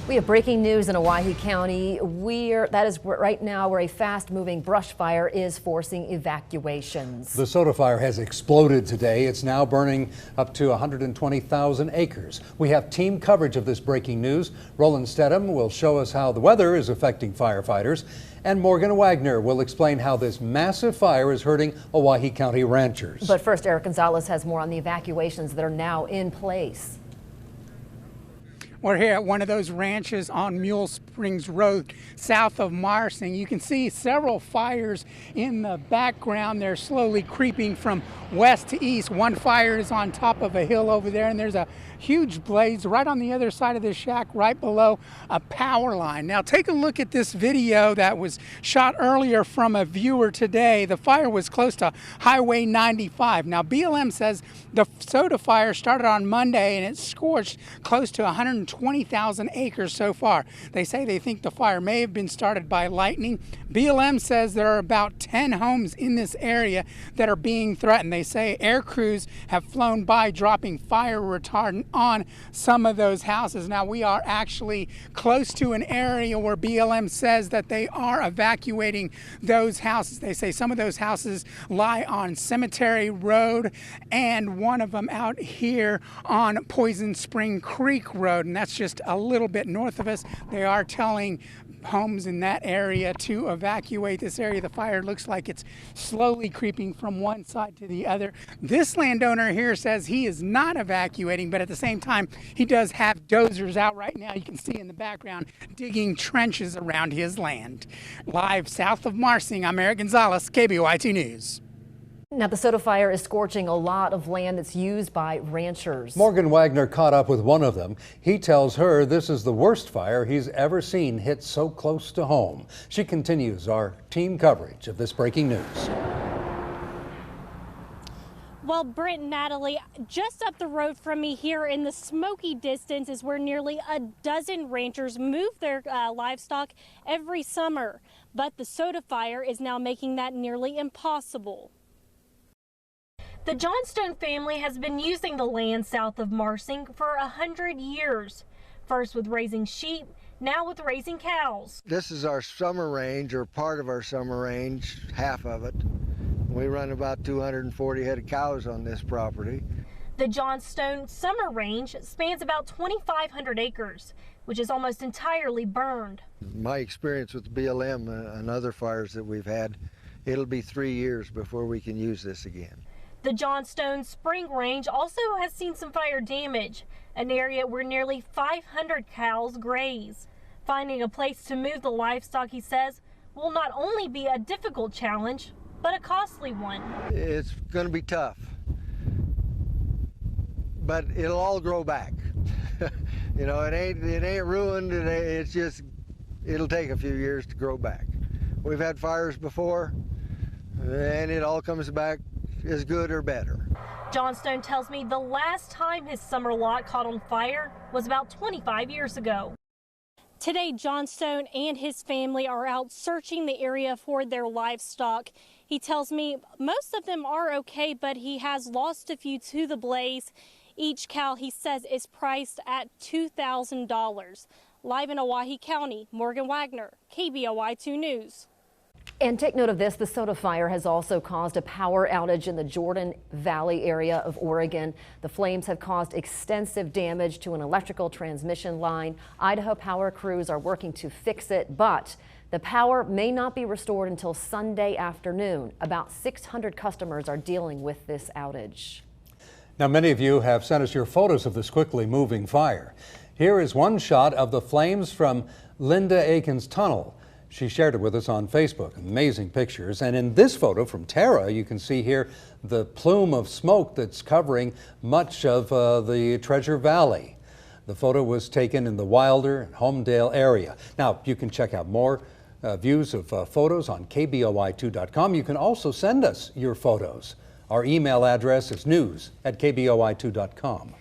We have breaking news in Owyhee County. That is right now where a fast-moving brush fire is forcing evacuations. The soda fire has exploded today. It's now burning up to 120,000 acres. We have team coverage of this breaking news. Roland Stedham will show us how the weather is affecting firefighters, and Morgan Wagner will explain how this massive fire is hurting Owyhee County ranchers. But first, Eric Gonzalez has more on the evacuations that are now in place. We're here at one of those ranches on Mule Springs Road, south of Marsing. You can see several fires in the background. They're slowly creeping from west to east. One fire is on top of a hill over there, and there's a huge blaze right on the other side of the shack, right below a power line. Now take a look at this video that was shot earlier from a viewer today. The fire was close to Highway 95. Now BLM says the soda fire started on Monday and it scorched close to 120,000 acres so far. They say they think the fire may have been started by lightning. BLM says there are about 10 homes in this area that are being threatened. They say air crews have flown by dropping fire retardant on some of those houses. Now we are actually close to an area where BLM says that they are evacuating those houses. They say some of those houses lie on Cemetery Road and one of them out here on Poison Spring Creek Road, and that's just a little bit north of us. They are telling homes in that area to evacuate this area. The fire looks like it's slowly creeping from one side to the other. This landowner here says he is not evacuating, but at the same time, he does have dozers out right now. You can see in the background digging trenches around his land. Live south of Marsing, I'm Eric Gonzalez, KBOI2 News. Now, the soda fire is scorching a lot of land that's used by ranchers. Morgan Wagner caught up with one of them. He tells her this is the worst fire he's ever seen hit so close to home. She continues our team coverage of this breaking news. Well, Brent and Natalie, just up the road from me here in the smoky distance is where nearly a dozen ranchers move their livestock every summer. But the soda fire is now making that nearly impossible. The Johnstone family has been using the land south of Marsing for 100 years. First with raising sheep, now with raising cows. This is our summer range, or part of our summer range, half of it. We run about 240 head of cows on this property. The Johnstone summer range spans about 2,500 acres, which is almost entirely burned. My experience with BLM and other fires that we've had, it'll be 3 years before we can use this again. The Johnstone Spring Range also has seen some fire damage, an area where nearly 500 cows graze. Finding a place to move the livestock, he says, will not only be a difficult challenge, but a costly one. It's going to be tough, but it'll all grow back. You know, it ain't ruined. It's just, it'll take a few years to grow back. We've had fires before, and it all comes back as good or better. Johnstone tells me the last time his summer lot caught on fire was about 25 years ago. Today, Johnstone and his family are out searching the area for their livestock. He tells me most of them are okay, but he has lost a few to the blaze. Each cow, he says, is priced at $2,000. Live in Owyhee County, Morgan Wagner, KBOI2 News. And take note of this, the soda fire has also caused a power outage in the Jordan Valley area of Oregon. The flames have caused extensive damage to an electrical transmission line. Idaho power crews are working to fix it, but the power may not be restored until Sunday afternoon. About 600 customers are dealing with this outage. Now, many of you have sent us your photos of this quickly moving fire. Here is one shot of the flames from Linda Aiken's tunnel. She shared it with us on Facebook. Amazing pictures. And in this photo from Tara, you can see here the plume of smoke that's covering much of the Treasure Valley. The photo was taken in the Wilder and Homedale area. Now, you can check out more views of photos on KBOI2.com. You can also send us your photos. Our email address is news@KBOI2.com.